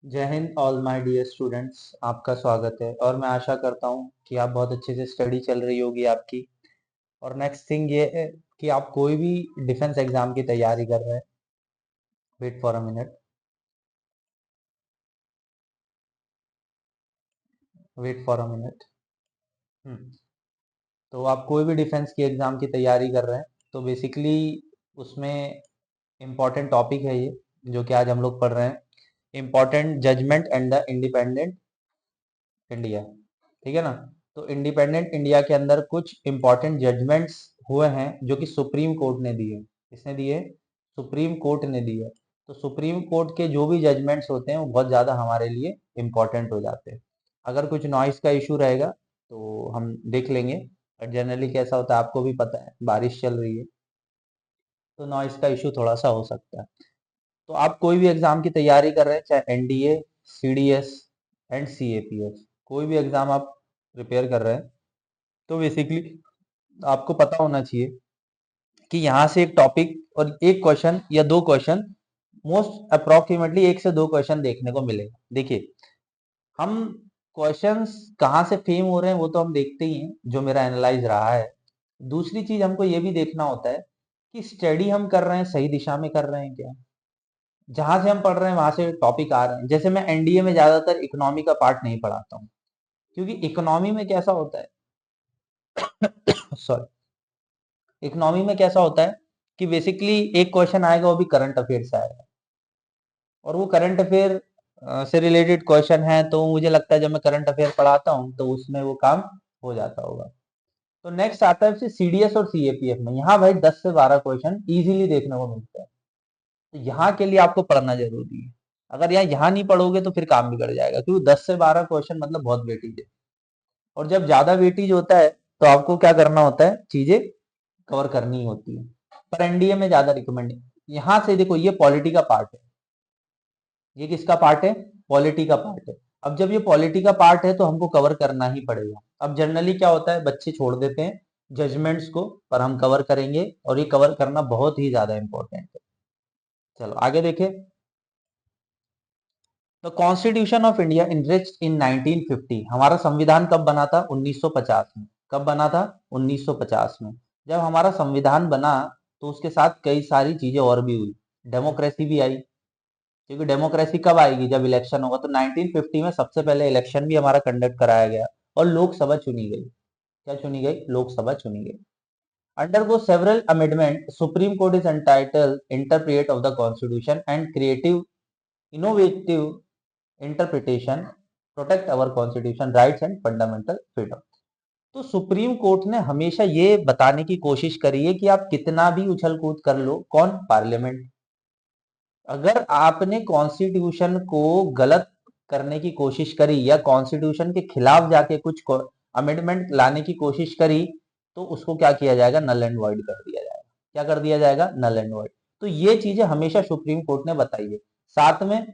जय हिंद all my dear students. आपका स्वागत है और मैं आशा करता हूँ कि आप बहुत अच्छे से स्टडी चल रही होगी आपकी। और नेक्स्ट थिंग ये है कि आप कोई भी डिफेंस एग्जाम की तैयारी कर रहे हैं। Wait for a minute. Wait for a minute. तो आप कोई भी डिफेंस की एग्जाम की तैयारी कर रहे हैं तो बेसिकली उसमें इम्पॉर्टेंट टॉपिक है ये जो कि आज हम लोग पढ़ रहे हैं। Important judgement and the independent India. ठीक है ना। तो इंडिपेंडेंट इंडिया के अंदर कुछ इंपॉर्टेंट जजमेंट्स हुए हैं जो कि सुप्रीम कोर्ट ने दिए। किसने दिए? सुप्रीम कोर्ट ने दिए। तो सुप्रीम कोर्ट के जो भी जजमेंट्स होते हैं वो बहुत ज़्यादा हमारे लिए इम्पॉर्टेंट हो जाते हैं। अगर कुछ नॉइस का इशू रहेगा तो हम देख लेंगे। और जनरली कैसा होता है आपको भी पता है, बारिश चल रही है तो नॉइस का इशू थोड़ा सा हो सकता है। तो आप कोई भी एग्जाम की तैयारी कर रहे हैं, चाहे एनडीए, सीडीएस एंड सीएपीएफ, कोई भी एग्जाम आप प्रिपेयर कर रहे हैं तो बेसिकली आपको पता होना चाहिए कि यहाँ से एक टॉपिक और एक क्वेश्चन या दो क्वेश्चन, मोस्ट अप्रोक्सीमेटली एक से दो क्वेश्चन देखने को मिलेगा। देखिए, हम क्वेश्चंस कहाँ से फेम हो रहे हैं वो तो हम देखते ही हैं, जो मेरा एनालाइज रहा है। दूसरी चीज हमको ये भी देखना होता है कि स्टडी हम कर रहे हैं सही दिशा में कर रहे हैं क्या। जहां से हम पढ़ रहे हैं वहां से टॉपिक आ रहे हैं। जैसे मैं एनडीए में ज्यादातर इकोनॉमी का पार्ट नहीं पढ़ाता हूँ, क्योंकि इकोनॉमी में कैसा होता है सॉरी, इकोनॉमी में कैसा होता है कि बेसिकली एक क्वेश्चन आएगा वो भी करंट अफेयर से आएगा, और वो करंट अफेयर से रिलेटेड क्वेश्चन है तो मुझे लगता है जब मैं करंट अफेयर पढ़ाता हूँ तो उसमें वो काम हो जाता होगा। तो नेक्स्ट आता है सीडीएस और सीएपीएफ में। यहाँ भाई 10 से 12 क्वेश्चन इजीली देखने को मिलते हैं। तो यहाँ के लिए आपको पढ़ना जरूरी है। अगर यहाँ नहीं पढ़ोगे तो फिर काम बिगड़ जाएगा, क्योंकि 10 से 12 क्वेश्चन मतलब बहुत वेटेज है। और जब ज्यादा वेटेज होता है तो आपको क्या करना होता है, चीजें कवर करनी होती है। पर एनडीए में ज्यादा रिकमेंड, यहाँ से देखो ये पॉलिटी का पार्ट है। ये किसका पार्ट है? पॉलिटी का पार्ट है। अब जब ये पॉलिटी का पार्ट है तो हमको कवर करना ही पड़ेगा। अब जनरली क्या होता है, बच्चे छोड़ देते हैं जजमेंट्स को, पर हम कवर करेंगे और ये कवर करना बहुत ही ज्यादा इंपॉर्टेंट है। चलो आगे देखें। The constitution of India enriched in 1950। हमारा संविधान कब बना था? 1950 में। कब बना था? 1950 में। जब हमारा संविधान बना तो उसके साथ कई सारी चीजें और भी हुई। डेमोक्रेसी भी आई, क्योंकि डेमोक्रेसी कब आएगी? जब इलेक्शन होगा। तो 1950 में सबसे पहले इलेक्शन भी हमारा कंडक्ट कराया गया और लोकसभा चुनी गई। क्या चुनी गई? लोकसभा चुनी गई। Undergo several amendment, Supreme Court is entitled interpret of the Constitution and creative, innovative interpretation protect our Constitution rights and fundamental freedom। तो सुप्रीम कोर्ट ने हमेशा ये बताने की कोशिश करी है कि आप कितना भी उछल कूद कर लो, कौन? पार्लियामेंट। अगर आपने कॉन्स्टिट्यूशन को गलत करने की कोशिश करी या कॉन्स्टिट्यूशन के खिलाफ जाके कुछ अमेंडमेंट लाने की कोशिश करी तो उसको क्या किया जाएगा? नल एंड वॉइड कर दिया जाएगा। क्या कर दिया जाएगा? Null and void. तो ये चीजें हमेशा सुप्रीम कोर्ट ने बताई है। साथ में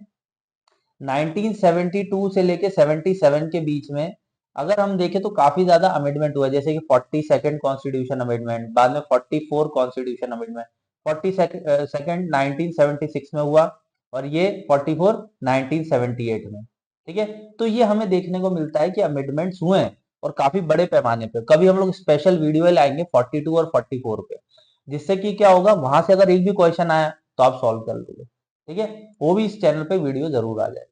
1972 से लेके 77 के बीच में अगर हम देखें तो काफी ज्यादा अमेंडमेंट हुआ है। जैसे कि 42nd कॉन्स्टिट्यूशन अमेंडमेंट, बाद में 44 कॉन्स्टिट्यूशन अमेंडमेंट। 42nd 1976 में हुआ और ये 44 1978 में। ठीक है। तो ये हमें देखने को मिलता है कि अमेंडमेंट्स हुए हैं और काफी बड़े पैमाने पे। कभी हम लोग स्पेशल वीडियो लाएंगे 42 और 44 पे, जिससे कि क्या होगा, वहां से अगर एक भी क्वेश्चन आया तो आप सॉल्व कर लोगे। ठीक है। वो भी इस चैनल पे वीडियो जरूर आ जाए।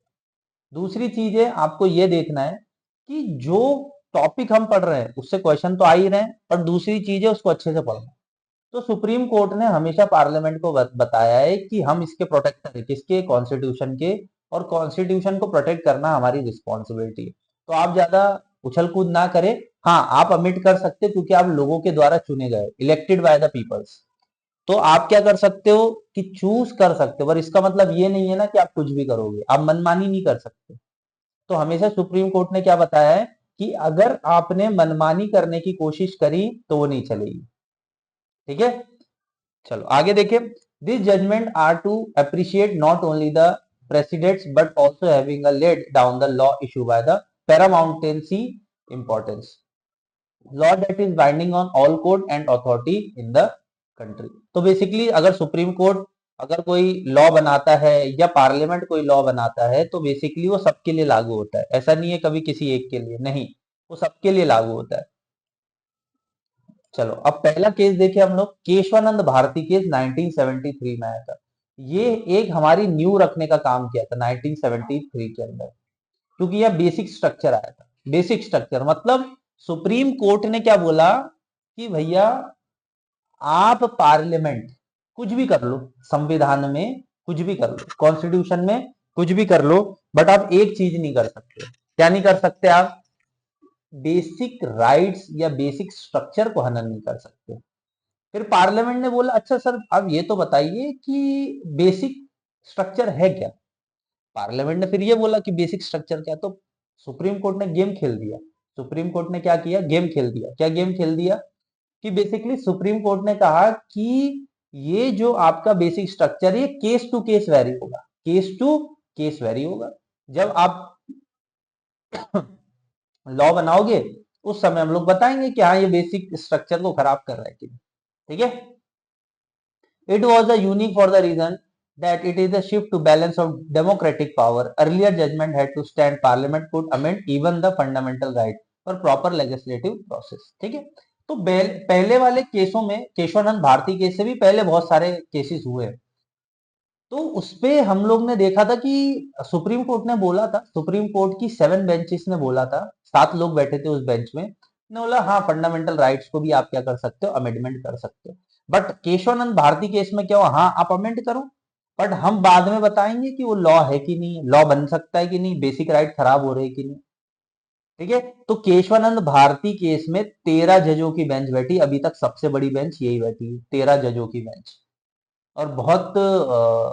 दूसरी चीज है, आपको ये देखना है कि जो टॉपिक हम पढ़ रहे हैं उससे क्वेश्चन तो आ ही रहे हैं, और दूसरी चीज है उसको अच्छे से पढ़ना। तो सुप्रीम कोर्ट ने हमेशा पार्लियामेंट को बताया है कि हम इसके प्रोटेक्टर हैं। किसके? कॉन्स्टिट्यूशन के। और कॉन्स्टिट्यूशन को प्रोटेक्ट करना हमारी रिस्पॉन्सिबिलिटी है। तो आप ज्यादा उछल कूद ना करें। हाँ, आप अमिट कर सकते क्योंकि आप लोगों के द्वारा चुने गए, इलेक्टेड बाय द पीपल्स। तो आप क्या कर सकते हो कि चूज कर सकते हो, पर इसका मतलब ये नहीं है ना कि आप कुछ भी करोगे, आप मनमानी नहीं कर सकते। तो हमेशा सुप्रीम कोर्ट ने क्या बताया है कि अगर आपने मनमानी करने की कोशिश करी तो वो नहीं चलेगी। ठीक है। चलो आगे देखिए। This judgement are to appreciate not only the presidents but also having a laid down the law issue by the paramountcy importance, law that is binding on all court and authority in the country. तो basically अगर supreme court अगर कोई law बनाता है या parliament कोई law बनाता है तो बेसिकली वो सबके लिए लागू होता है, ऐसा नहीं है कभी किसी एक के लिए, नहीं, वो सबके लिए लागू होता है। चलो अब पहला केस देखे हम लोग, केशवानंद भारती केस 1973 में आया था। ये एक हमारी न्यू रखने का काम किया था 1973 के अंदर, क्योंकि यह बेसिक स्ट्रक्चर आया था। बेसिक स्ट्रक्चर मतलब सुप्रीम कोर्ट ने क्या बोला कि भैया आप पार्लियामेंट कुछ भी कर लो, संविधान में कुछ भी कर लो, कॉन्स्टिट्यूशन में कुछ भी कर लो, बट आप एक चीज नहीं कर सकते। क्या नहीं कर सकते आप? बेसिक राइट्स या बेसिक स्ट्रक्चर को हनन नहीं कर सकते। फिर पार्लियामेंट ने बोला अच्छा सर अब ये तो बताइए कि बेसिक स्ट्रक्चर है क्या। पार्लियामेंट ने फिर ये बोला कि बेसिक स्ट्रक्चर क्या, तो सुप्रीम कोर्ट ने गेम खेल दिया। सुप्रीम कोर्ट ने क्या किया? गेम खेल दिया। क्या गेम खेल दिया? कि बेसिकली सुप्रीम कोर्ट ने कहा कि ये जो आपका बेसिक स्ट्रक्चर है ये केस टू केस वेरी होगा, केस टू केस वेरी होगा। जब आप लॉ बनाओगे उस समय हम लोग बताएंगे कि हाँ ये बेसिक स्ट्रक्चर को खराब कर रहा है कि नहीं। ठीक है, it was a unique for the reason that it is a shift to balance of democratic power. Earlier judgment had to stand, parliament could amend even the fundamental right for proper legislative process. ठीक है, तो पहले वाले केसों में, Keshavananda Bharati case से भी पहले बहुत सारे केसेस हुए, तो उसपे हम लोग ने देखा था कि सुप्रीम कोर्ट ने बोला था, सुप्रीम कोर्ट की 7 बेंचेस ने बोला था, 7 लोग बैठे थे उस बेंच में, ने बोला हाँ फंडामेंटल राइट्स को भी आप क्या कर सकते हो, अमेंडमेंट कर सकते हो। बट केशवानंद भारती केस में क्या हुआ? हाँ आप अमेंड करो, बट हम बाद में बताएंगे कि वो लॉ है कि नहीं, लॉ बन सकता है कि नहीं, बेसिक राइट खराब हो रहे हैं कि नहीं। ठीक है, तो केशवानंद भारती केस में 13 जजों की बेंच बैठी, अभी तक सबसे बड़ी बेंच यही बैठी, 13 जजों की बेंच, और बहुत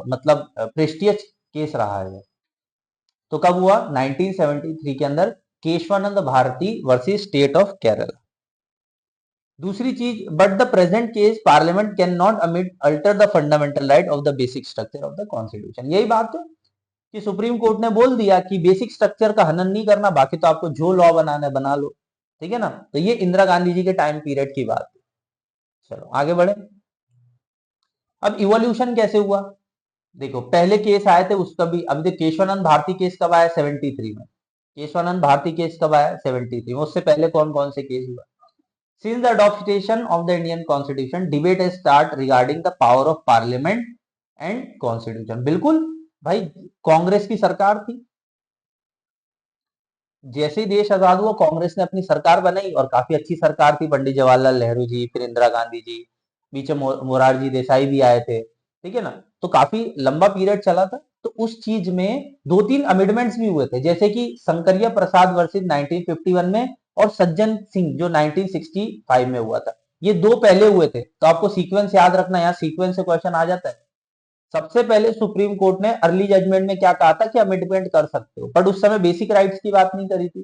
मतलब प्रेस्टियस केस रहा है। तो कब हुआ? 1973 के अंदर, Keshavananda Bharati versus state of Kerala. दूसरी चीज, but the present case parliament can not alter the fundamental right of the basic structure of the constitution. यही बात है कि सुप्रीम कोर्ट ने बोल दिया कि बेसिक स्ट्रक्चर का हनन नहीं करना, बाकी तो आपको जो लॉ बनाना है बना लो। ठीक है ना, तो ये इंदिरा गांधी जी के टाइम पीरियड की बात है। चलो आगे बढ़े। अब इवोल्यूशन कैसे हुआ? देखो पहले केस आए थे उसका भी, अभी तो केशवानंद भारती केस कब आया? 73 में। केशवानंद भारती केस कब आया? 73 में। उससे पहले कौन कौन से केस हुआ? Since the adaptation of the Indian constitution debate has start regarding the power of parliament and constitution. बिल्कुल भाई, कांग्रेस की सरकार थी, जैसे ही देश आजाद हुआ कांग्रेस ने अपनी सरकार बनाई, और काफी अच्छी सरकार थी, पंडित जवाहरलाल नेहरू जी, फिर इंदिरा गांधी जी, बीच में मोरारजी देसाई भी आए थे। ठीक है ना, तो काफी लंबा पीरियड चला था। तो उस चीज में 2-3 अमेंडमेंट्स भी हुए थे, जैसे कि शंकरिया प्रसाद वर्सेस 1951 में, और सज्जन सिंह जो 1965 में हुआ था। ये दो पहले हुए थे, तो आपको सीक्वेंस याद रखना, यहाँ सीक्वेंस से क्वेश्चन आ जाता है। सबसे पहले सुप्रीम कोर्ट ने अर्ली जजमेंट में क्या कहा था कि अमेंडमेंट कर सकते हो, बट उस समय बेसिक राइट्स की बात नहीं करी थी।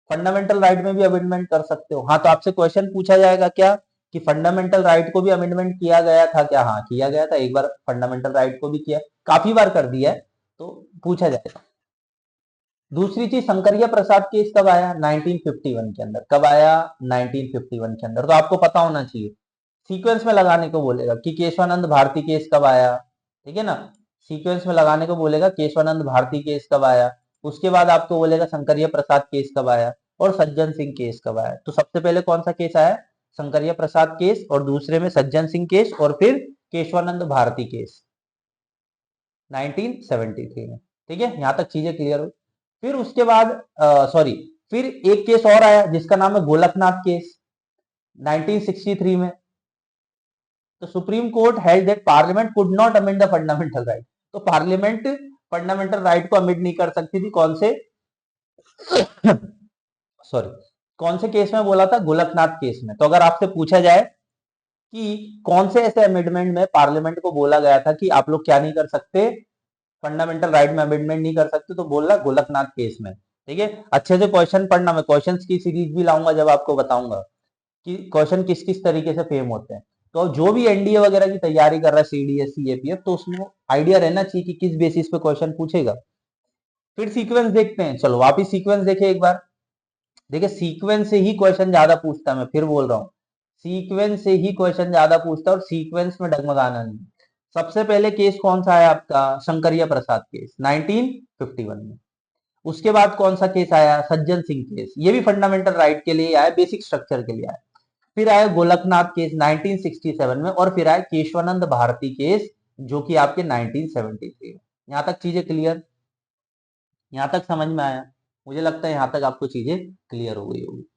फंडामेंटल राइट में भी अमेंडमेंट कर सकते हो। हाँ, तो आपसे क्वेश्चन पूछा जाएगा क्या कि फंडामेंटल राइट को भी अमेंडमेंट किया गया था क्या? हाँ किया गया था, एक बार फंडामेंटल राइट को भी किया, काफी बार कर दिया है, तो पूछा जाएगा। दूसरी चीज, शंकरिया प्रसाद केस कब आया? 1951 के अंदर। कब आया? 1951 के अंदर। तो आपको पता होना चाहिए, सीक्वेंस में लगाने को बोलेगा कि केशवानंद भारती केस कब आया। ठीक है ना, सीक्वेंस में लगाने को बोलेगा केशवानंद भारती केस कब आया, उसके बाद आपको बोलेगा शंकरिया प्रसाद केस कब आया, और सज्जन सिंह केस कब आया। तो सबसे पहले कौन सा केस आया? शंकरिया प्रसाद केस, और दूसरे में सज्जन सिंह केस, और फिर केशवानंद भारती केस 1973 में। ठीक है, यहां तक चीजें क्लियर हो। फिर उसके बाद सॉरी, फिर एक केस और आया जिसका नाम है गोलकनाथ केस 1963 में। तो supreme court held that parliament could not amend the fundamental right. तो पार्लियामेंट फंडामेंटल राइट को अमेंड नहीं कर सकती थी, कौन से सॉरी, कौन से केस में बोला था? गोलकनाथ केस में। तो अगर आपसे पूछा जाए कि कौन से ऐसे अमेंडमेंट में पार्लियामेंट को बोला गया था कि आप लोग क्या नहीं कर सकते, फंडामेंटल राइट में अमेंडमेंट नहीं कर सकते, तो बोल रहा गोलकनाथ केस में। ठीक है, अच्छे से क्वेश्चन पढ़ना, मैं क्वेश्चंस की सीरीज भी लाऊंगा जब आपको बताऊंगा कि क्वेश्चन किस किस तरीके से फेम होते हैं। तो जो भी एनडीए वगैरह की तैयारी कर रहा है, सीडीएस सीएपीएफ, तो उसमें आइडिया रहना चाहिए कि किस बेसिस पे क्वेश्चन पूछेगा। फिर सीक्वेंस देखते हैं, चलो वापिस सीक्वेंस देखे एक बार। देखिए सीक्वेंस से ही क्वेश्चन ज्यादा पूछता है, मैं फिर बोल रहा हूँ, सीक्वेंस से ही क्वेश्चन ज्यादा पूछता है, और सीक्वेंस में डगमगाना नहीं। सबसे पहले केस कौन सा आया आपका, शंकरिया प्रसाद केस 1951 में। उसके बाद कौन सा केस आया, सज्जन सिंह केस, ये भी फंडामेंटल राइट के लिए आया, बेसिक स्ट्रक्चर के लिए आया। फिर आया गोलकनाथ केस 1967 में, और फिर आया केशवानंद भारती केस जो कि आपके 1973 में। यहां तक चीजें क्लियर, यहां तक समझ में आया? मुझे लगता है यहां तक आपको चीजें क्लियर हो गई होगी।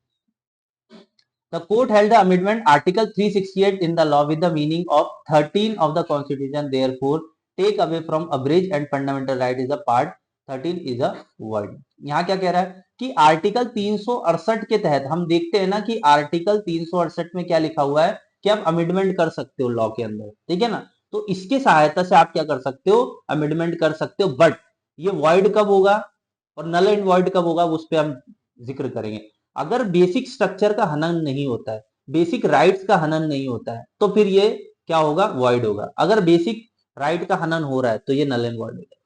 The court held the amendment Article 368 in the law with the meaning of 13 of the Constitution. Therefore, take away from abridged and fundamental right is a part 13 is a word. यहाँ क्या कह रहा है कि article 368 के तहत हम देखते हैं ना कि आर्टिकल 368 में क्या लिखा हुआ है कि आप अमेंडमेंट कर सकते हो लॉ के अंदर, ठीक है ना। तो इसके सहायता से आप क्या कर सकते हो, अमेंडमेंट कर सकते हो, बट ये वॉइड कब होगा और नल एंड वॉइड कब होगा उस पर हम जिक्र करेंगे। अगर बेसिक स्ट्रक्चर का हनन नहीं होता है, बेसिक राइट्स का हनन नहीं होता है, तो फिर ये क्या होगा, वॉइड होगा। अगर बेसिक राइट का हनन हो रहा है तो ये नल एंड वॉइड होगा,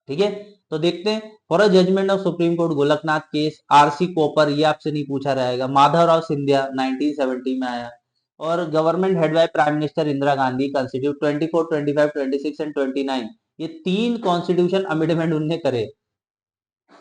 ठीक है। तो देखते हैं, for a judgement of supreme court Golaknath case, RC Cooper, ये आपसे नहीं पूछा रहेगा, माधवराव सिंधिया 1970 में आया, और government head by prime minister Indira Gandhi, constitute 24, 25, 26 and 29, ये 3 कॉन्स्टिट्यूशन अमेंडमेंट उनने करे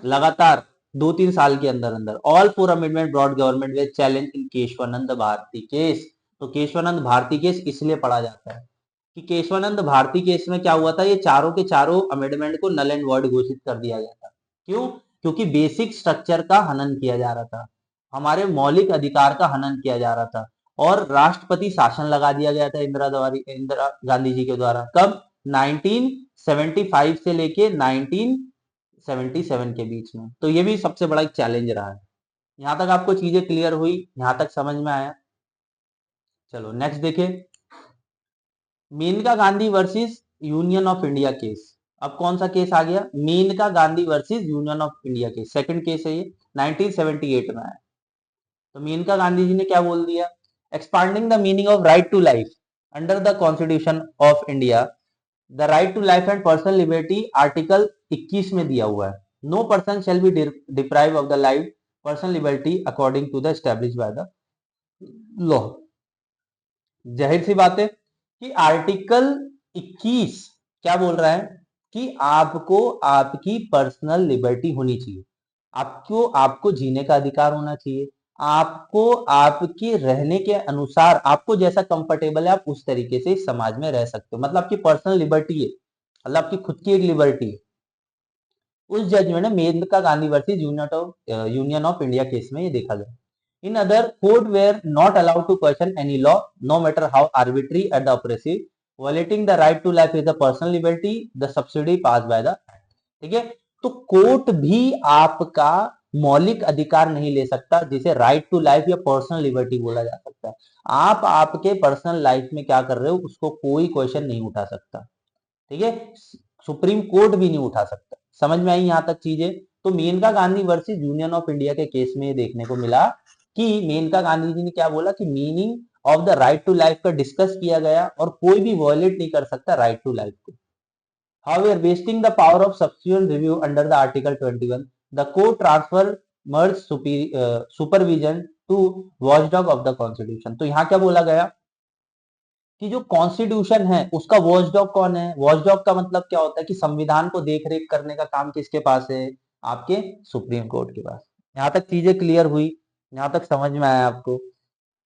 लगातार 2-3 साल के अंदर अंदर। All 4 amendment brought government with challenge in Keshavananda Bharati case. तो केशवानंद भारती केस इसलिए पढ़ा जाता है कि केशवानंद भारती केस में क्या हुआ था, ये चारों के चारों अमेंडमेंट को नल एंड वॉइड घोषित कर दिया गया था। क्यों? क्योंकि बेसिक स्ट्रक्चर का हनन किया जा रहा था, हमारे मौलिक अधिकार का हनन किया जा रहा था, और राष्ट्रपति शासन लगा दिया गया था इंदिरा गांधी जी के द्वारा। कब? 1975 से लेके 1977 के बीच में। तो ये भी सबसे बड़ा एक चैलेंज रहा है। यहां तक आपको चीजें क्लियर हुई, यहां तक समझ में आया? चलो नेक्स्ट देखें, Maneka Gandhi versus union of India case. अब कौन सा केस आ गया, Maneka Gandhi versus union of India case, second case है ये, 1978 में आया। तो मेनका गांधी जी ने क्या बोल दिया, expanding the meaning of right to life under the constitution of India, the right to life and personal liberty article 21 में दिया हुआ है, no person shall be deprive of the life personal liberty according to the establish by the law. जाहिर सी बात है कि article 21 क्या बोल रहा है कि आपको आपकी पर्सनल लिबर्टी होनी चाहिए, आपको आपको जीने का अधिकार होना चाहिए, आपको आपके रहने के अनुसार आपको जैसा कंफर्टेबल है आप उस तरीके से इस समाज में रह सकते हो, मतलब आपकी पर्सनल लिबर्टी है, मतलब आपकी खुद की एक लिबर्टी है। उस जजमेंट में Maneka Gandhi versus union of India case में ये देखा गया। In other court were not allowed to question any law no matter how arbitrary at the oppressive, violating the right to life is the personal liberty the subsidy pass by the, ठीक है। तो court भी आपका मौलिक अधिकार नहीं ले सकता जिसे राइट टू लाइफ या पर्सनल लिबर्टी बोला जा सकता है। आप आपके पर्सनल लाइफ में क्या कर रहे हो उसको कोई क्वेश्चन नहीं उठा सकता, ठीक है, सुप्रीम कोर्ट भी नहीं उठा सकता। समझ में आई यहां तक चीजें? तो Maneka Gandhi versus union of India के केस में देखने को मिला कि मेनका गांधी जी ने क्या बोला कि meaning of the right to life का डिस्कस किया गया और कोई भी वायलेट नहीं कर सकता राइट टू लाइफ को। However, wasting the power of subsequent review under the Article 21, the court transfer merged supervision to watchdog of the Constitution. तो यहाँ क्या बोला गया कि जो कॉन्स्टिट्यूशन है उसका वॉचडॉग कौन है, वॉचडॉग का मतलब क्या होता है कि संविधान को देख रेख करने का काम किसके पास है, आपके सुप्रीम कोर्ट के पास। यहाँ तक चीजें क्लियर हुई, यहाँ तक समझ में आया आपको?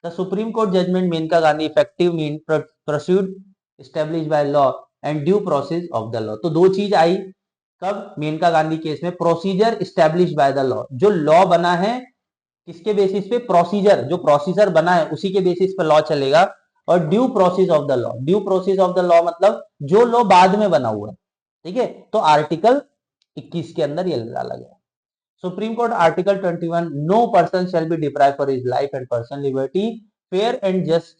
The supreme court judgment Maneka Gandhi effective mean proceed establish by law and due process of the law. तो दो चीज आई कब, मेनका गांधी केस में, procedure establish by the law, जो लॉ बना है किसके बेसिस पे, प्रोसीजर, जो प्रोसीजर बना है उसी के बेसिस पे लॉ चलेगा, और due process of the law, due process of the law मतलब जो लॉ बाद में बना हुआ है, ठीक है। तो आर्टिकल 21 के अंदर ये डाला गया। Supreme court article 21, no person shall be deprive for his life and personal liberty, fair and just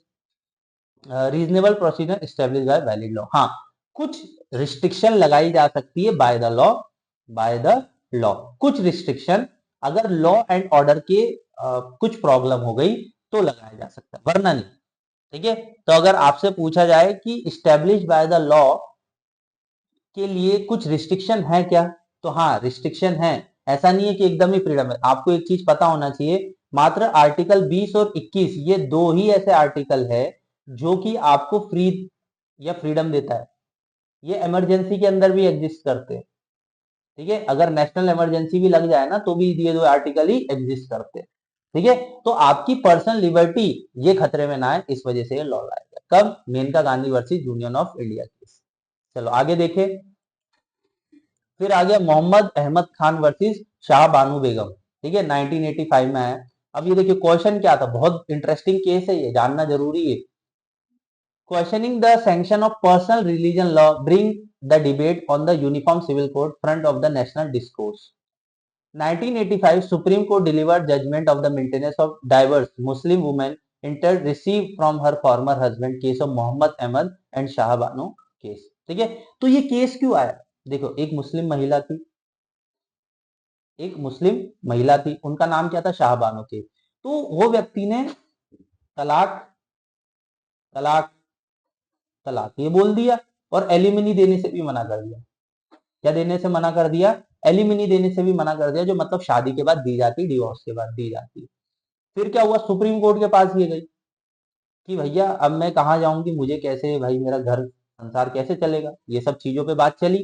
reasonable procedure establish by valid law. हाँ, कुछ रिस्ट्रिक्शन लगाई जा सकती है by the law, by the law, कुछ रिस्ट्रिक्शन अगर law and order के कुछ प्रॉब्लम हो गई तो लगाया जा सकता है, वरना नहीं, ठीक है। तो अगर आपसे पूछा जाए कि इस्टेब्लिश बाय द लॉ के लिए कुछ रिस्ट्रिक्शन है क्या, तो हाँ रिस्ट्रिक्शन है, ऐसा नहीं है कि एकदम ही फ्रीडम है। आपको एक चीज पता होना चाहिए, मात्र आर्टिकल 20 और 21 ये दो ही ऐसे आर्टिकल है जो कि आपको फ्री या फ्रीडम देता है, ये इमरजेंसी के अंदर भी एग्जिस्ट करते हैं। ठीक है, अगर नेशनल इमरजेंसी भी लग जाए ना तो भी ये दो आर्टिकल ही एग्जिस्ट करते हैं। ठीक है, तो आपकी पर्सनल लिबर्टी ये खतरे में ना है, इस वजह से ये लॉ लाया गया। कब? Maneka Gandhi versus union of India case. चलो आगे देखें। फिर आ गया मोहम्मद अहमद खान वर्सेस शाह बानू बेगम। ठीक है, 1985 में आया। अब ये देखिए क्वेश्चन क्या था, बहुत इंटरेस्टिंग केस है, ये जानना जरूरी है। Questioning the sanction of personal religion law bring the debate on the Uniform Civil Code front of the national discourse. 1985 Supreme Court delivered judgment of the maintenance of diverse Muslim women inter received from her former husband case of Mohammad Ahmad and Shah Bano case. ठीक है, तो ये case क्यों आया? देखो, एक मुस्लिम महिला थी, एक मुस्लिम महिला थी, उनका नाम क्या था? शाह बानो केस। तो वो व्यक्ति ने तलाक तलाक तलाक ये बोल दिया और एलिमनी देने से भी मना कर दिया। क्या देने से मना कर दिया? एलिमनी देने से भी मना कर दिया, जो मतलब शादी के बाद दी जाती, डिवोर्स के बाद दी जाती। फिर क्या हुआ? सुप्रीम कोर्ट के पास ये गई कि भैया अब मैं कहाँ जाऊंगी, मुझे कैसे, भाई मेरा घर संसार कैसे चलेगा, ये सब चीजों पे बात चली।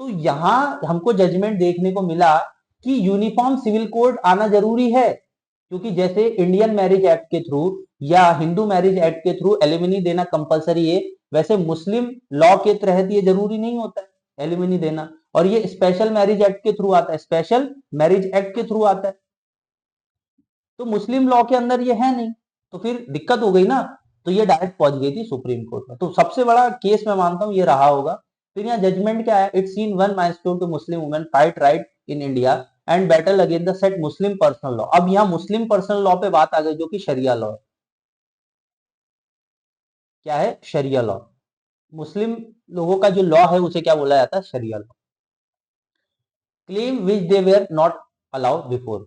तो यहां हमको जजमेंट देखने को मिला कि यूनिफॉर्म सिविल कोड आना जरूरी है, क्योंकि जैसे इंडियन मैरिज एक्ट के थ्रू या हिंदू मैरिज एक्ट के थ्रू एलिमनी देना कंपलसरी है, वैसे मुस्लिम लॉ के तहत ये जरूरी नहीं होता है एलिमनी देना, और ये स्पेशल मैरिज एक्ट के थ्रू आता है, स्पेशल मैरिज एक्ट के थ्रू आता है। तो मुस्लिम लॉ के अंदर ये है नहीं, तो फिर दिक्कत हो गई ना। तो ये डायरेक्ट पहुंच गई थी सुप्रीम कोर्ट में। तो सबसे बड़ा केस मैं मानता हूं ये रहा होगा। फिर यहाँ जजमेंट क्या है? It seen one milestone to Muslim women fight right in India and battle against the set Muslim personal law. अब यहाँ मुस्लिम पर्सनल लॉ पे बात आ गई, जो कि शरिया लॉ है। क्या है? Sharia law. मुस्लिम लोगों का जो लॉ है उसे क्या बोला जाता है? Sharia law. Claim which they were not allowed before.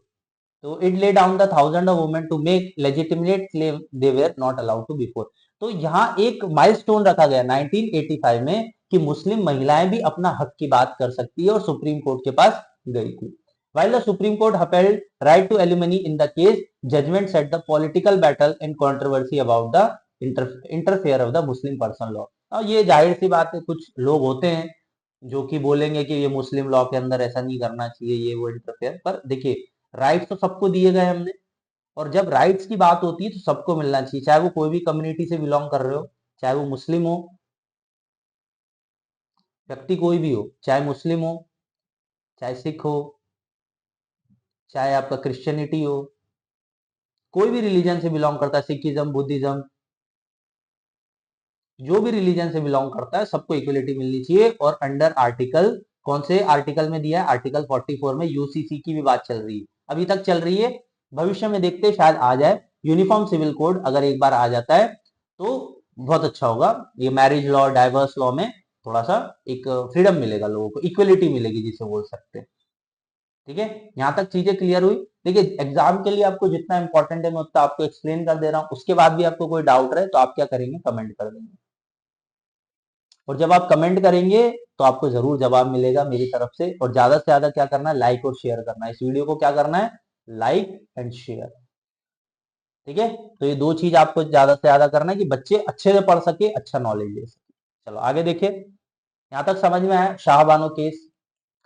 तो it lay down the thousand of women to make legitimate claim they were not allowed to before. तो यहाँ एक माइलस्टोन रखा गया 1985 में कि मुस्लिम महिलाएं भी अपना हक की बात कर सकती है, और सुप्रीम कोर्ट के पास गई थी। While the Supreme Court upheld right to alimony in the case, judgment set the political battle and controversy about the interfere of the Muslim personal law. अब ये जाहिर सी बात है, कुछ लोग होते हैं जो कि बोलेंगे कि ये मुस्लिम लॉ के अंदर ऐसा नहीं करना चाहिए, ये वो इंटरफेयर। पर देखिए, राइट्स तो सबको दिए गए हमने, और जब राइट्स की बात होती है तो सबको मिलना चाहिए, चाहे वो कोई भी कम्युनिटी से बिलोंग कर रहे हो, चाहे वो मुस्लिम हो, व्यक्ति कोई भी हो, चाहे मुस्लिम हो, चाहे सिख हो, चाहे आपका क्रिश्चियनिटी हो, कोई भी रिलीजन से बिलोंग करता है, सिखिज्म, बुद्धिज्म, जो भी रिलीजन से बिलोंग करता है, सबको इक्वलिटी मिलनी चाहिए। और अंडर आर्टिकल, कौन से आर्टिकल में दिया है? आर्टिकल 44 में यूसीसी की भी बात चल रही है, अभी तक चल रही है, भविष्य में देखते हैं शायद आ जाए। यूनिफॉर्म सिविल कोड अगर एक बार आ जाता है तो बहुत अच्छा होगा। ये मैरिज लॉ, डाइवर्स लॉ में थोड़ा सा एक फ्रीडम मिलेगा, लोगों को इक्वलिटी मिलेगी जिसे बोल सकते हैं। ठीक है, यहां तक चीजें क्लियर हुई। देखिए, एग्जाम के लिए आपको जितना इंपॉर्टेंट है मैं उतना आपको एक्सप्लेन कर दे रहा हूं। उसके बाद भी आपको कोई डाउट रहे तो आप क्या करेंगे? कमेंट कर देंगे, और जब आप कमेंट करेंगे तो आपको जरूर जवाब मिलेगा मेरी तरफ से। और ज्यादा से ज्यादा क्या करना है? लाइक और शेयर करना है इस वीडियो को। क्या करना है? Like and share. ठीक है, तो ये दो चीज आपको ज्यादा से ज्यादा करना है कि बच्चे अच्छे से पढ़ सके, अच्छा नॉलेज ले सके। चलो आगे देखिए, यहां तक समझ में आया? शाहबानो केस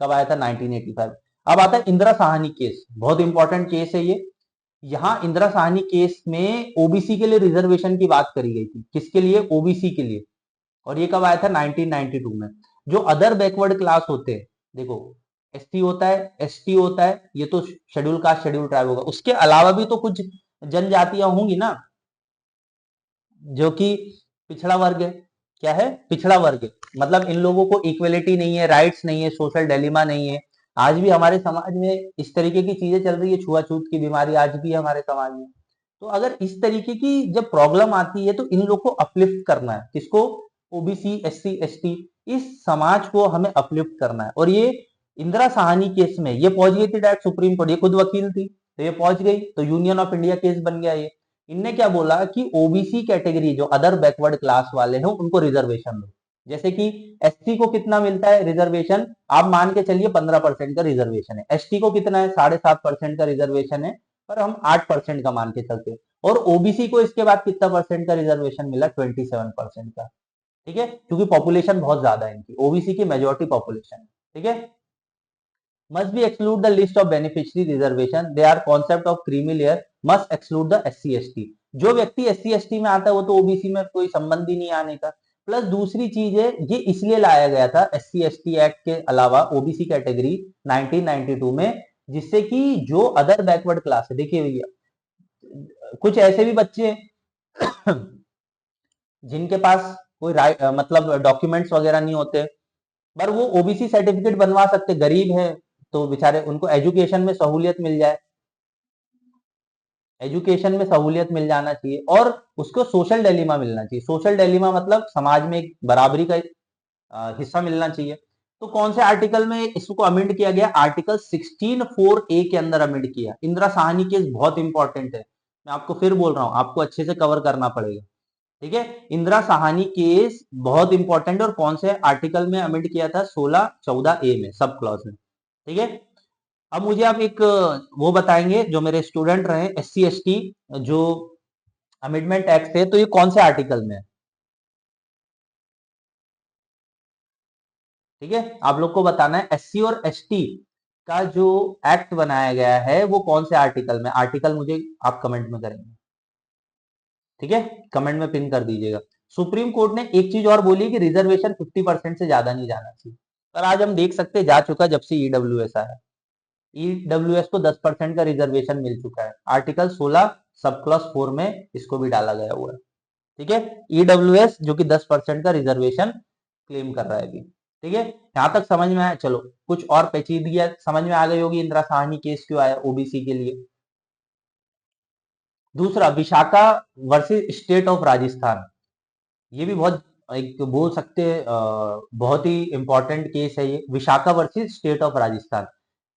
कब आया था? 1985। अब आता है इंदिरा साहनी केस, बहुत इंपॉर्टेंट केस है ये। यहाँ इंदिरा साहनी केस में ओबीसी के लिए रिजर्वेशन की बात करी गई थी। किसके लिए? ओबीसी के लिए। और ये कब आया था? 1992 में। जो अदर बैकवर्ड क्लास होते हैं, देखो, एसटी होता है, एसटी होता है, ये तो शेड्यूल कास्ट, शेड्यूल ट्राइब होगा। उसके अलावा भी तो कुछ जनजातियां होंगी ना, जो कि पिछड़ा वर्ग है। क्या है? पिछड़ा वर्ग है। मतलब इन लोगों को इक्वलिटी नहीं है, राइट्स नहीं है, सोशल डिलेमा नहीं है। आज भी हमारे समाज में इस तरीके की चीजें चल रही है, छुआछूत की बीमारी आज भी है हमारे समाज में। तो अगर इस तरीके की जब प्रॉब्लम आती है तो इन लोग को अपलिफ्ट करना है। किसको? ओबीसी, एससी, एसटी, इस समाज को हमें अपलिफ्ट करना है। और ये इंदिरा साहनी केस में ये पहुंच गई थी डायरेक्ट सुप्रीम कोर्ट, ये खुद वकील थी तो ये पहुंच गई, तो यूनियन ऑफ इंडिया केस बन गया ये। इनने क्या बोला कि ओबीसी कैटेगरी, जो अदर बैकवर्ड क्लास वाले हैं, उनको रिजर्वेशन दो। जैसे कि एससी को कितना मिलता है रिजर्वेशन? आप मान के चलिए 15% का रिजर्वेशन है। एसटी को कितना है? 7.5% का रिजर्वेशन है, पर हम 8% का मान के चलते हैं। और ओबीसी को इसके बाद कितना परसेंट का रिजर्वेशन मिला? 27% का। ठीक है, क्योंकि पॉपुलेशन बहुत ज्यादा है इनकी, ओबीसी की मेजोरिटी पॉपुलेशन है। ठीक है, must be exclude the list of beneficiary reservation, they are concept of creamy layer, must exclude the SC ST। जो व्यक्ति SC ST में आता है वो तो ओबीसी में कोई संबंध ही नहीं आने का। प्लस दूसरी चीज है, ये इसलिए लाया गया था SC ST एक्ट के अलावा ओबीसी कैटेगरी 1992 में, जिससे कि जो अदर बैकवर्ड क्लास है, देखिए भैया कुछ ऐसे भी बच्चे जिनके पास कोई मतलब डॉक्यूमेंट्स वगैरह नहीं होते, पर वो ओबीसी सर्टिफिकेट बनवा सकते, गरीब है तो बेचारे उनको एजुकेशन में सहूलियत मिल जाए, एजुकेशन में सहूलियत मिल जाना चाहिए, और उसको सोशल डिलीमा मिलना चाहिए। सोशल डिलीमा मतलब समाज में एक बराबरी का हिस्सा मिलना चाहिए। तो कौन से आर्टिकल में इसको अमेंड किया गया? आर्टिकल 16(4)(a) के अंदर अमेंड किया। इंदिरा साहनी केस बहुत इंपॉर्टेंट है, मैं आपको फिर बोल रहा हूं, आपको अच्छे से कवर करना पड़ेगा। ठीक है, इंदिरा साहनी केस बहुत इंपॉर्टेंट, और कौन से आर्टिकल में अमेंड किया था? 16(14)(a) में, सब क्लॉज में। ठीक है, अब मुझे आप एक वो बताएंगे, जो मेरे स्टूडेंट रहे SC ST जो अमेंडमेंट एक्ट है, तो ये कौन से आर्टिकल में है? ठीक है, आप लोग को बताना है SC और ST का जो एक्ट बनाया गया है वो कौन से आर्टिकल में, आर्टिकल मुझे आप कमेंट में करेंगे। ठीक है, कमेंट में पिन कर दीजिएगा। सुप्रीम कोर्ट ने एक चीज और बोली कि रिजर्वेशन 50% से ज्यादा नहीं जाना चाहिए, पर आज हम देख सकते हैं जा चुका जब से ईडब्ल्यूएस आया। ईडब्ल्यूएस को 10% का रिजर्वेशन मिल चुका है, आर्टिकल 16 सब क्लॉज 4 में इसको भी डाला गया हुआ है। ठीक है, ईडब्ल्यूएस जो कि 10% का रिजर्वेशन क्लेम कर रहा है अभी। ठीक है, यहां तक समझ में आया? चलो, कुछ और पेचीदगियां समझ में आ गई होगी, इंदिरा साहनी केस क्यों आया ओबीसी के लिए। दूसरा, Vishakha versus state of Rajasthan, ये भी बहुत एक बोल सकते हैं बहुत ही इंपॉर्टेंट केस है ये, Vishakha versus state of Rajasthan.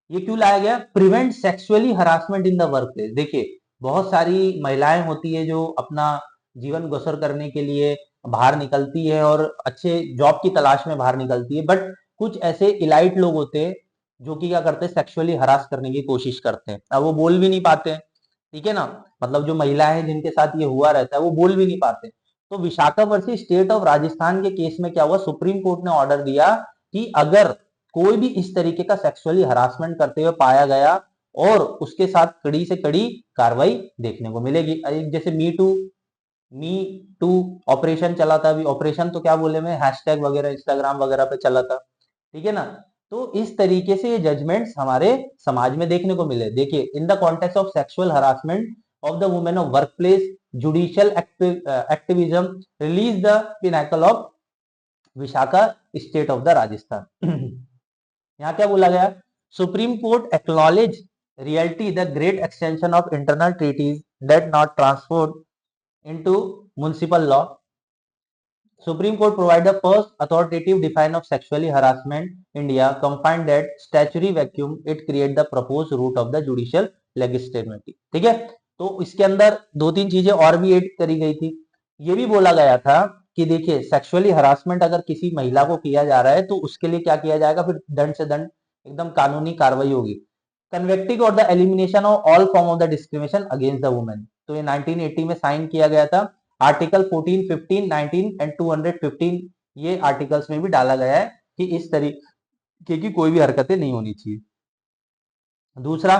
ये क्यों लाया गया? Prevent sexually harassment in the work place. देखिए, बहुत सारी महिलाएं होती है जो अपना जीवन बसर करने के लिए बाहर निकलती है और अच्छे जॉब की तलाश में बाहर निकलती है, बट कुछ ऐसे इलाइट लोग होते हैं जो कि क्या करते हैं? सेक्सुअली हरास करने की कोशिश करते हैं। अब वो बोल भी नहीं पाते हैं, ठीक है ना, मतलब जो महिला है जिनके साथ ये हुआ रहता है वो बोल भी नहीं पाते। तो Vishakha versus state of Rajasthan के केस में क्या हुआ? सुप्रीम कोर्ट ने ऑर्डर दिया कि अगर कोई भी इस तरीके का सेक्सुअली हरासमेंट करते हुए पाया गया और उसके साथ कड़ी से कड़ी कार्रवाई देखने को मिलेगी। जैसे मी टू ऑपरेशन चला था, अभी ऑपरेशन तो क्या बोले, में हैशटैग वगैरह इंस्टाग्राम वगैरह पे चला था। ठीक है ना, तो इस तरीके से ये जजमेंट्स हमारे समाज में देखने को मिले। देखिए, in the context of sexual harassment of the women of workplace, judicial activism release the pinnacle of Vishakha state of the Rajasthan. यहाँ क्या बोला गया? Supreme court acknowledge reality the great extension of internal treaties that not transferred into municipal law. Supreme Court provide the first authoritative define of sexually harassment. India confined that statutory vacuum it create the proposed route of the judicial legitimacy। ठीक है, तो इसके अंदर दो तीन चीजें और भी ऐड करी गई थी। ये भी बोला गया था कि देखिए, सेक्सुअली हरासमेंट अगर किसी महिला को किया जा रहा है तो उसके लिए क्या किया जाएगा? फिर दंड से दंड एकदम कानूनी कार्रवाई होगी। कन्वेक्टिंग और the elimination of all form of the discrimination against the women, तो ये 1980 में साइन किया गया था। आर्टिकल 14, 15, 19 एंड 215 ये आर्टिकल्स में भी डाला गया है कि इस तरीके की कोई भी हरकतें नहीं होनी चाहिए। दूसरा,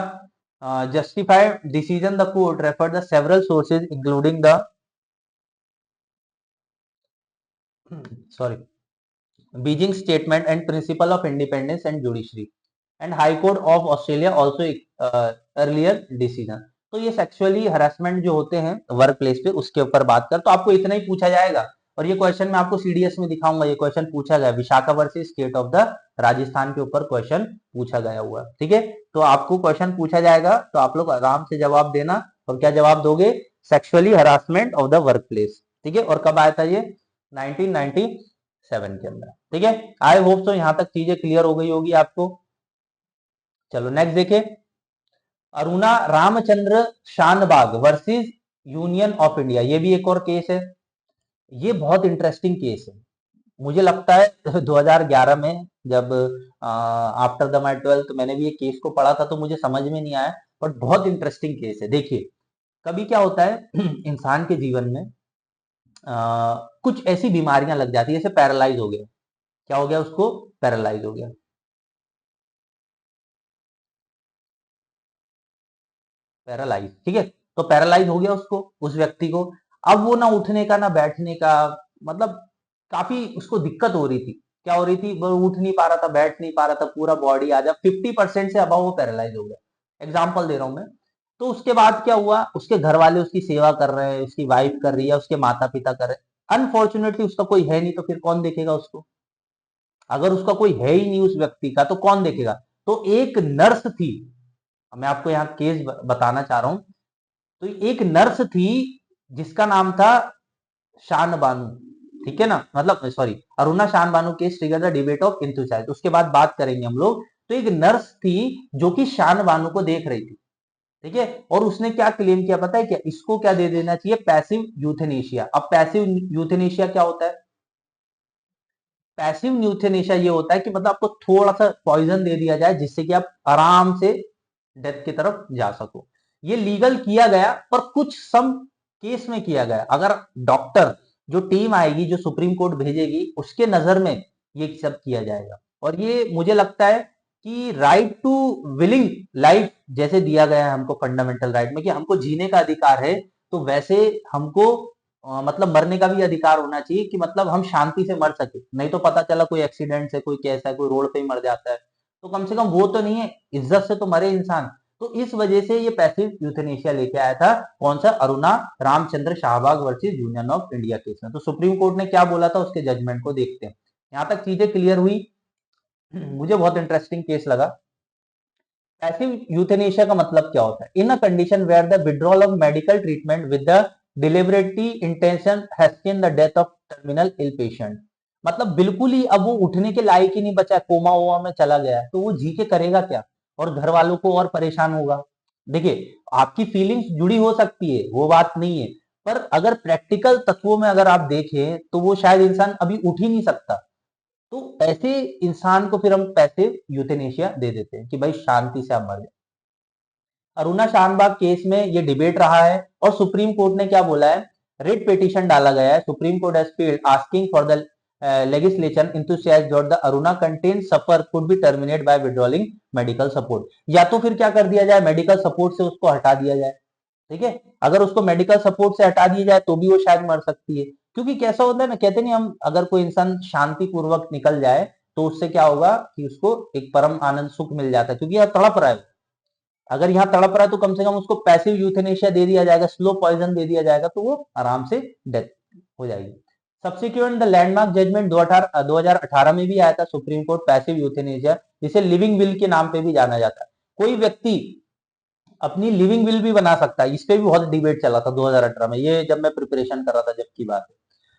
justified decision the court refer the several sources including the sorry Beijing statement and principle of independence and judiciary and high court of Australia also earlier decision. तो ये सेक्सुअली हरासमेंट जो होते हैं वर्क प्लेस पे उसके ऊपर बात कर, तो आपको इतना ही पूछा जाएगा। और ये क्वेश्चन मैं आपको सीडीएस में दिखाऊंगा, ये क्वेश्चन पूछा गया Vishakha versus state of the Rajasthan के ऊपर क्वेश्चन पूछा गया हुआ। ठीक है, तो आपको क्वेश्चन पूछा जाएगा तो आप लोग आराम से जवाब देना। और क्या जवाब दोगे? Sexually harassment of the work place. ठीक है, और कब आया था ये? 1997 के अंदर। ठीक है, आई होप सो यहां तक चीजें क्लियर हो गई होगी आपको। चलो नेक्स्ट देखें, Aruna Ramchandra Shanbaug versus union of India, ये भी एक और केस है। ये बहुत इंटरेस्टिंग केस है, मुझे लगता है 2011 में जब आफ्टर द माई ट्वेल्थ मैंने भी ये केस को पढ़ा था तो मुझे समझ में नहीं आया, बट बहुत इंटरेस्टिंग केस है। देखिए, कभी क्या होता है इंसान के जीवन में कुछ ऐसी बीमारियां लग जाती है, जैसे पैरालाइज हो गया। क्या हो गया उसको? पैरालाइज हो गया। पैरालाइज, ठीक है। तो पैरालाइज हो गया उसको, उस व्यक्ति को। अब वो ना उठने का ना बैठने का, मतलब काफी उसको दिक्कत हो रही थी। क्या हो रही थी? वो उठ नहीं पा रहा था, बैठ नहीं पा रहा था, पूरा बॉडी आ जा 50% से अबव वो पैरालाइज हो गया। एग्जाम्पल दे रहा हूं मैं। तो उसके बाद क्या हुआ? उसके घर वाले उसकी सेवा कर रहे हैं, उसकी वाइफ कर रही है, उसके माता पिता कर रहे हैं। अनफॉर्चुनेटली उसका कोई है नहीं, तो फिर कौन देखेगा उसको? अगर उसका कोई है ही नहीं उस व्यक्ति का, तो कौन देखेगा? तो एक नर्स थी, मैं आपको यहाँ केस बताना चाह रहा हूं। तो एक नर्स थी जिसका नाम था शान बानू, ठीक है ना, मतलब sorry, Aruna Shanbaug case trigger the debate of इंथुसाइड, उसके बाद बात करेंगे हम लोग। तो एक नर्स थी जो कि शान बानू को देख रही थी, ठीक है। और उसने क्या क्लेम किया पता है क्या? इसको क्या दे देना चाहिए? Passive euthanasia. अब पैसिव यूथेनेशिया क्या होता है? पैसिव यूथेनेशिया ये होता है कि मतलब आपको थोड़ा सा पॉइजन दे दिया जाए, जिससे कि आप आराम से डेथ की तरफ जा सको। ये लीगल किया गया, पर कुछ सम केस में किया गया। अगर डॉक्टर, जो टीम आएगी, जो सुप्रीम कोर्ट भेजेगी, उसके नजर में ये सब किया जाएगा। और ये मुझे लगता है कि राइट टू विलिंग लाइफ जैसे दिया गया है हमको फंडामेंटल राइट में, कि हमको जीने का अधिकार है, तो वैसे हमको मतलब मरने का भी अधिकार होना चाहिए, कि मतलब हम शांति से मर सके। नहीं तो पता चला कोई एक्सीडेंट से, कोई कैसा है, कोई रोड पे ही मर जाता है, तो कम से कम वो तो नहीं है, इज्जत से तो मरे इंसान। तो इस वजह से ये पैसिव यूथेनेशिया लेके आया था। कौन सा? Aruna Ramchandra Shahbag versus union of India case में। तो सुप्रीम कोर्ट ने क्या बोला था, उसके जजमेंट को देखते हैं। यहां तक चीजें क्लियर हुई? मुझे बहुत इंटरेस्टिंग केस लगा। पैसिव यूथेनेशिया का मतलब क्या होता है? In a condition where the withdrawal of medical treatment with the deliberately intention has seen the death of terminal ill patient. मतलब बिल्कुल ही अब वो उठने के लायक ही नहीं बचा, कोमा वोमा में चला गया, तो वो जी के करेगा क्या? और घर वालों को और परेशान होगा। देखिए, आपकी फीलिंग्स जुड़ी हो सकती है, वो बात नहीं है, पर अगर प्रैक्टिकल तत्वों में अगर आप देखें, तो वो शायद इंसान अभी उठ ही नहीं सकता। तो ऐसे इंसान को फिर हम पैसिव यूथेनेशिया दे देते हैं, कि भाई शांति से आप मर जाए। अरुणा शाहबाग केस में ये डिबेट रहा है, और सुप्रीम कोर्ट ने क्या बोला है? रिट पिटीशन डाला गया है। Supreme court has field asking for the legislation enthusiasm that the Aruna contained suffer could be terminated by withdrawing medical support। या तो फिर क्या कर दिया जाए? मेडिकल सपोर्ट से उसको हटा दिया जाए, ठीक है। अगर उसको मेडिकल सपोर्ट से हटा दिया जाए, तो भी वो शायद मर सकती है। क्योंकि कैसा होता है ना, कहते नहीं हम, अगर कोई इंसान शांति पूर्वक निकल जाए, तो उससे क्या होगा कि उसको एक परम आनंद सुख मिल जाता है, क्योंकि यह तड़प रहा है। अगर यहाँ तड़प रहा है, तो कम से कम उसको पैसिव यूथेनेशिया दे दिया जाएगा, स्लो पॉइजन दे दिया जाएगा, तो वो आराम से डेथ हो जाएगी। सब्सिक्वेंट द लैंडमार्क जजमेंट 2018 में भी आया था सुप्रीम कोर्ट पैसिव यूथेनेशिया, जिसे लिविंग विल के नाम पे भी जाना जाता है। कोई व्यक्ति अपनी लिविंग विल भी बना सकता है। इस पे भी बहुत डिबेट चला था 2018 में, ये जब मैं प्रिपरेशन कर रहा था, जब की बात है।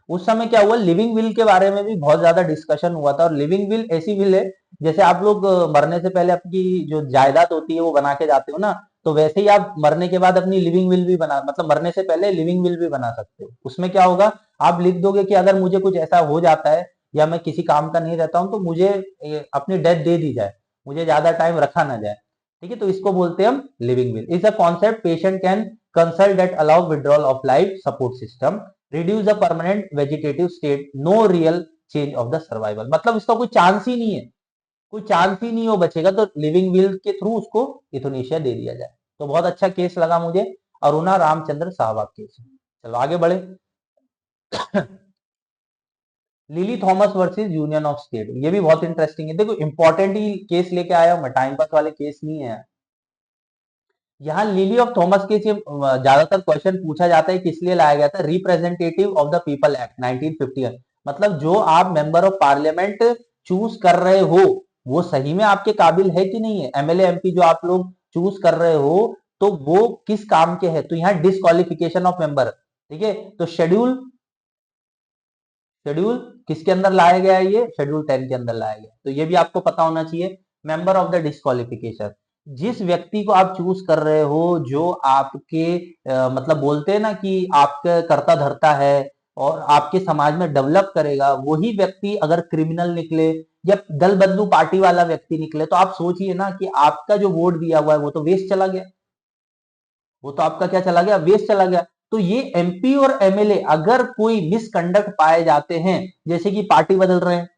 उस समय क्या हुआ, लिविंग विल के बारे में भी बहुत ज्यादा डिस्कशन हुआ था। और लिविंग विल ऐसी विल है, जैसे आप लोग मरने से पहले आपकी जो जायदाद होती है वो बना के जाते हो ना, तो वैसे ही आप मरने के बाद अपनी लिविंग विल भी बना, मतलब मरने से पहले लिविंग विल भी बना सकते हो। उसमें क्या होगा, आप लिख दोगे कि अगर मुझे कुछ ऐसा हो जाता है, या मैं किसी काम का नहीं रहता हूं, तो मुझे अपनी डेथ दे दी जाए, मुझे ज्यादा टाइम रखा ना जाए, ठीक है। तो इसको बोलते हैं हम living will. Is a concept patient can consult that allow withdrawal of life support system, reduce the permanent vegetative state, no real change of the survival. मतलब इसका कोई चांस ही नहीं है, कोई चांस ही नहीं हो बचेगा, तो लिविंग विल के थ्रू उसको इथोनेशिया दे दिया जाए। तो बहुत अच्छा केस लगा मुझे, अरुणा रामचंद्र साहबाग केस। चलो आगे बढ़े। Lily Thomas versus union of state, ये भी बहुत इंटरेस्टिंग है। देखो इंपॉर्टेंट ही केस लेके आया हूं मैं, टाइम पास वाले केस नहीं है। यहाँ लिली ऑफ थॉमस के ज्यादातर क्वेश्चन पूछा जाता है, किस लिए लाया गया था? Representative of the people act 1950। मतलब जो आप मेंबर ऑफ पार्लियामेंट चूज कर रहे हो, वो सही में आपके काबिल है कि नहीं है? एमएलए एमपी जो आप लोग चूज कर रहे हो, तो वो किस काम के हैं? तो यहाँ डिस्क्वालिफिकेशन ऑफ मेंबर, ठीक है। तो शेड्यूल शेड्यूल किसके अंदर लाया गया है? ये शेड्यूल 10 के अंदर लाया गया। तो ये भी आपको पता होना चाहिए। मेंबर ऑफ द डिस्क्वालिफिकेशन, जिस व्यक्ति को आप चूज कर रहे हो, जो आपके मतलब बोलते हैं ना कि आपका करता धरता है और आपके समाज में डेवलप करेगा, वही व्यक्ति अगर क्रिमिनल निकले या दल बदलू पार्टी वाला व्यक्ति निकले, तो आप सोचिए ना कि आपका जो वोट दिया हुआ है वो तो वेस्ट चला गया। वो तो आपका क्या चला गया? वेस्ट चला गया। तो ये एमपी और एमएलए अगर कोई मिसकंडक्ट पाए जाते हैं, जैसे कि पार्टी बदल रहे हैं,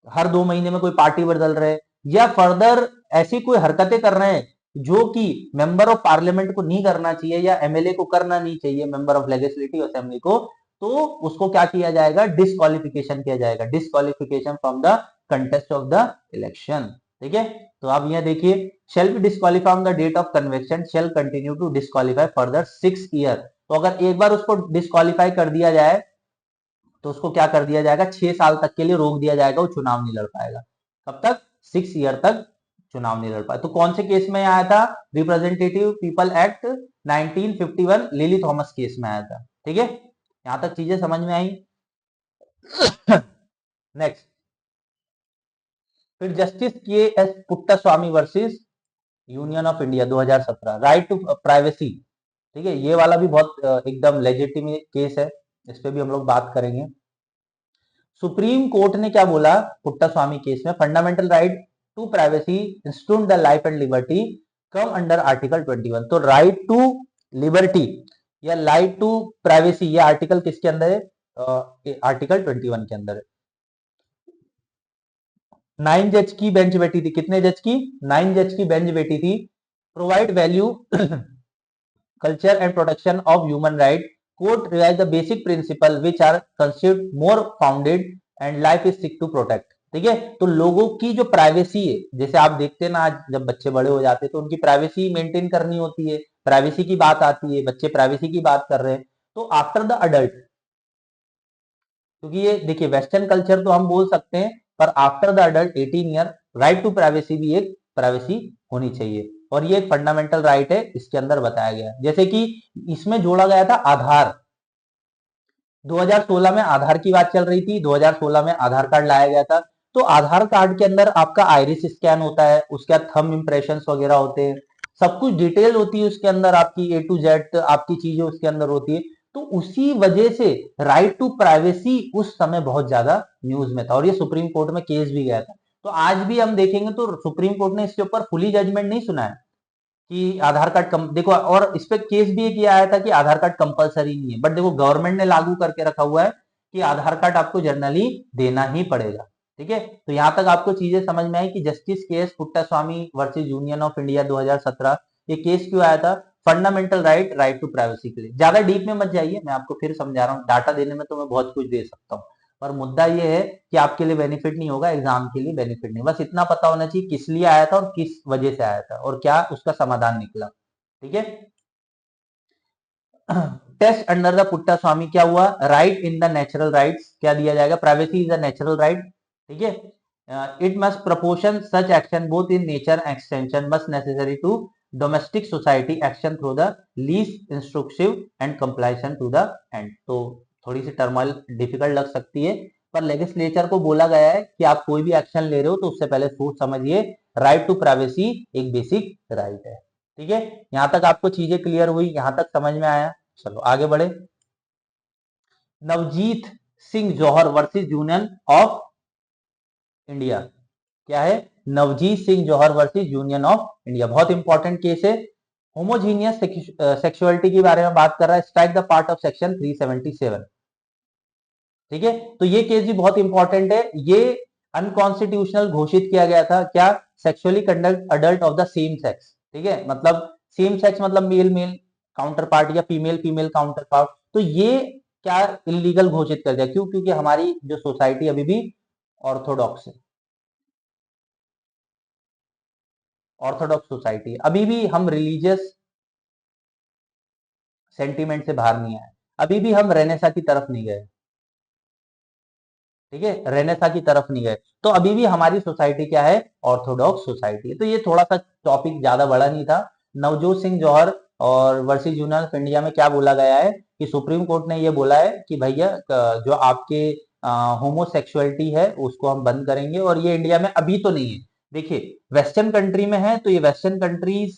हर 2 महीने में कोई पार्टी बदल रहे हैं, या फर्दर ऐसी कोई हरकतें कर रहे हैं जो कि मेंबर ऑफ पार्लियामेंट को नहीं करना चाहिए या एमएलए को करना नहीं चाहिए, मेंबर ऑफ लेजिस्लेटिव असेंबली को, तो उसको क्या किया जाएगा, डिस्क्वालिफिकेशन किया जाएगा, disqualification from the contest of the election. ठीक है, तो आप यहां देखिए, shall be disqualify on the date of conviction, shall continue to disqualify further 6 year. तो अगर एक बार उसको डिस्क्वालीफाई कर दिया जाए तो उसको क्या कर दिया जाएगा, 6 साल तक के लिए रोक दिया जाएगा, वो चुनाव नहीं लड़ पाएगा। कब तक, 6 ईयर तक चुनाव नहीं लड़ पाए। तो कौन से केस में आया था, representative people act 1951 lily Thomas case में आया था। ठीक है, यहां तक चीजें समझ में आई। नेक्स्ट, फिर justice K S Puttaswamy versus union of India 2017, right to privacy. ठीक है, ये वाला भी बहुत एकदम लेजिटिमेट केस है, इस पे भी हम लोग बात करेंगे। सुप्रीम कोर्ट ने क्या बोला पुट्टास्वामी केस में, fundamental right to privacy institute the life and liberty come under article 21। तो राइट टू लिबर्टी या राइट टू प्राइवेसी, ये आर्टिकल किसके अंदर है, आर्टिकल 21 के अंदर है। 9 जज की बेंच बैठी थी, कितने जज की, 9 जज की बेंच बैठी थी। Provide value culture and protection of human right, court realize the basic principle which are considered more founded and life is seek to protect। ठीक है, तो लोगों की जो प्राइवेसी है, जैसे आप देखते हैं ना, आज जब बच्चे बड़े हो जाते हैं तो उनकी प्राइवेसी मेंटेन करनी होती है, प्राइवेसी की बात आती है, बच्चे प्राइवेसी की बात कर रहे हैं, तो आफ्टर द अडल्ट, क्योंकि ये देखिए वेस्टर्न कल्चर तो हम बोल सकते हैं, पर after the adult 18 year right to privacy भी एक प्राइवेसी होनी चाहिए, और ये एक फंडामेंटल राइट है, इसके अंदर बताया गया। जैसे कि इसमें जोड़ा गया था आधार, 2016 में आधार की बात चल रही थी, 2016 में आधार कार्ड लाया गया था। तो आधार कार्ड के अंदर आपका आइरिस स्कैन होता है, उसके बाद थंब इंप्रेशन वगैरह होते हैं, सब कुछ डिटेल होती है उसके अंदर, आपकी A to Z आपकी चीजें उसके अंदर होती है। तो उसी वजह से राइट टू प्राइवेसी उस समय बहुत ज्यादा न्यूज में था, और ये सुप्रीम कोर्ट में केस भी गया था। तो आज भी हम देखेंगे तो सुप्रीम कोर्ट ने इसके ऊपर फुली जजमेंट नहीं सुना है कि आधार कार्ड कम, देखो, और इस पे केस भी किया आया था कि आधार कार्ड कंपलसरी नहीं है, बट देखो गवर्नमेंट ने लागू करके रखा हुआ है कि आधार कार्ड आपको जनरली देना ही पड़ेगा। ठीक है, तो यहां तक आपको चीजें समझ में आई कि justice case Puttaswamy versus union of India 2017, ये केस क्यों आया था, fundamental right, right to privacy के लिए। ज्यादा डीप में मत जाइए, मैं आपको फिर समझा रहा हूँ, डाटा देने में तो मैं बहुत कुछ दे सकता हूँ, पर मुद्दा ये है कि आपके लिए बेनिफिट नहीं होगा, एग्जाम के लिए बेनिफिट नहीं, बस इतना पता होना चाहिए किस लिए आया था और किस वजह से आया था और क्या उसका समाधान निकला। ठीक है, टेस्ट अंडर द पुट्टास्वामी क्या हुआ, right in the natural rights, क्या दिया जाएगा, privacy is a natural right. ठीक है, it must proportion such action both in nature extension must necessary to domestic society action through the least instructive and completion to the end. तो थोड़ी सी टर्मल difficult लग सकती है, पर लेजिस्लेचर को बोला गया है कि आप कोई भी एक्शन ले रहे हो तो उससे पहले सोच समझिए, राइट टू प्राइवेसी एक बेसिक राइट है। ठीक है, यहां तक आपको चीजें क्लियर हुई, यहां तक समझ में आया, चलो आगे बढ़े। नवजीत सिंह जौहर वर्सेस यूनियन ऑफ इंडिया, क्या है, नवजीत सिंह जौहर वर्सेस यूनियन ऑफ इंडिया, बहुत इंपॉर्टेंट केस है। होमोजीनियस सेक्सुअलिटी के बारे में बात कर रहा है, strike the part of section 377। ठीक है, तो ये केस भी बहुत इंपॉर्टेंट है, ये अनकॉन्स्टिट्यूशनल घोषित किया गया था, क्या, sexually conduct adult of the same sex. ठीक है, मतलब सेम सेक्स मतलब मेल मेल काउंटर पार्ट या फीमेल फीमेल काउंटर पार्ट, तो ये क्या इलीगल घोषित कर दिया, क्यों, क्योंकि हमारी जो सोसाइटी अभी भी ऑर्थोडॉक्स है, ऑर्थोडॉक्स सोसाइटी, अभी भी हम रिलीजियस सेंटीमेंट से बाहर नहीं आए, अभी भी हम रेनेसा की तरफ नहीं गए। ठीक है, रेनेसा की तरफ नहीं गए, तो अभी भी हमारी सोसाइटी क्या है, ऑर्थोडॉक्स सोसाइटी है। तो ये थोड़ा सा टॉपिक ज्यादा बड़ा नहीं था। नवजोत सिंह जौहर और वर्सेस यूनियन ऑफ इंडिया में क्या बोला गया है कि सुप्रीम कोर्ट ने ये बोला है कि भैया जो आपके होमोसेक्सुअलिटी है उसको हम बंद करेंगे, और ये इंडिया में अभी तो नहीं है। देखिए वेस्टर्न कंट्री में है, तो ये वेस्टर्न कंट्रीज,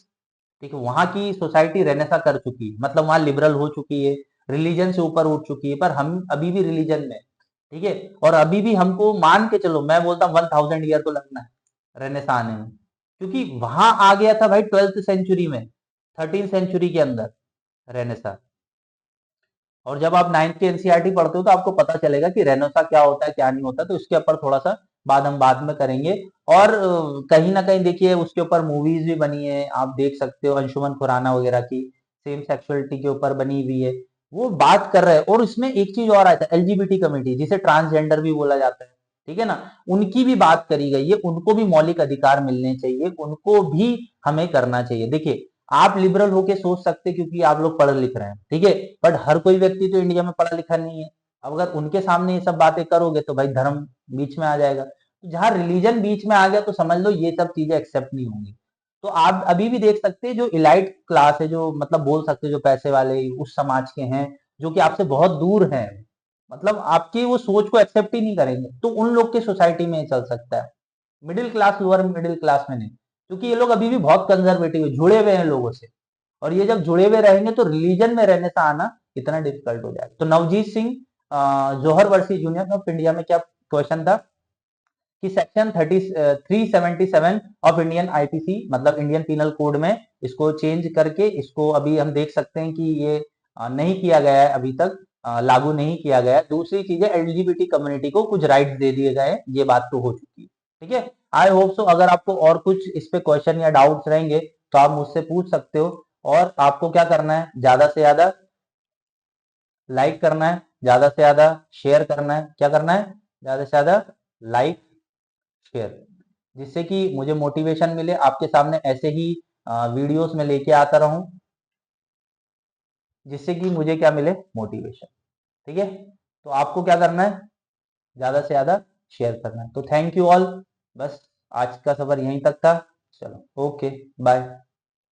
ठीक है, वहां की सोसाइटी रेनेसा कर चुकी है, मतलब वहां लिबरल हो चुकी है, रिलीजन से ऊपर उठ चुकी है, पर हम अभी भी रिलीजन में, ठीक है, और अभी भी हमको मान के चलो, मैं बोलता हूँ 1000 ईयर तो लगना है रेनेसा आने में, क्योंकि वहां आ गया था भाई 12th सेंचुरी में, 13th सेंचुरी के अंदर रेनेसा। और जब आप 9th के एनसीईआरटी पढ़ते हो तो आपको पता चलेगा कि रेनेसा क्या होता है क्या नहीं होता, तो इसके ऊपर थोड़ा सा हम बाद में करेंगे। और कहीं ना कहीं देखिए उसके ऊपर मूवीज भी बनी है, आप देख सकते हो अंशुमन खुराना वगैरह की, सेम सेक्सुअलिटी के ऊपर बनी हुई है, वो बात कर रहे हैं। और इसमें एक चीज और आता है, एलजीबीटी कम्युनिटी जिसे ट्रांसजेंडर भी बोला जाता है, ठीक है ना, उनकी भी बात करी गई है, उनको भी मौलिक अधिकार मिलने चाहिए, उनको भी हमें करना चाहिए। देखिए आप लिबरल होके सोच सकते क्योंकि आप लोग पढ़ लिख रहे हैं, ठीक है, बट हर कोई व्यक्ति तो इंडिया में पढ़ा लिखा नहीं है। अब अगर उनके सामने ये सब बातें करोगे तो भाई धर्म बीच में आ जाएगा, तो जहां रिलीजन बीच में आ गया तो समझ लो ये सब चीजें एक्सेप्ट नहीं होंगी। तो आप अभी भी देख सकते हैं जो इलाइट क्लास है, जो मतलब बोल सकते हैं जो पैसे वाले उस समाज के हैं, जो कि आपसे बहुत दूर हैं, मतलब आपकी वो सोच को एक्सेप्ट ही नहीं करेंगे, तो उन लोग की सोसाइटी में चल सकता है। Middle class, lower middle class में नहीं, क्योंकि ये लोग अभी भी बहुत कंजर्वेटिव है, जुड़े हुए हैं लोगों से। और ये जब जुड़े हुए रहेंगे तो रिलीजन में रहने से आना इतना डिफिकल्ट हो जाएगा। तो नवजीत सिंह जौहर वर्सेस यूनियन ऑफ इंडिया में क्या क्वेश्चन था कि सेक्शन 377 ऑफ इंडियन आईपीसी, मतलब इंडियन पिनल कोड में इसको चेंज करके, इसको अभी हम देख सकते हैं कि ये नहीं किया गया है, अभी तक लागू नहीं किया गया है। दूसरी चीज है एलजीबीटी कम्युनिटी को कुछ राइट्स दे दिए गए हैं, ये बात तो हो चुकी है, ठीक है। आई होप सो अगर आपको और कुछ इस पे क्वेश्चन या डाउट्स रहेंगे तो आप मुझसे पूछ सकते हो। और आपको क्या करना है, ज्यादा से ज्यादा लाइक करना है, ज्यादा से ज्यादा शेयर करना है, क्या करना है, ज्यादा से ज्यादा लाइक शेयर, जिससे कि मुझे मोटिवेशन मिले, आपके सामने ऐसे ही वीडियोस में लेके आता रहूं, जिससे कि मुझे क्या मिले, मोटिवेशन, ठीक है। तो आपको क्या करना है, ज्यादा से ज्यादा शेयर करना है। तो थैंक यू ऑल, बस आज का सफर यहीं तक था। चलो ओके, बाय।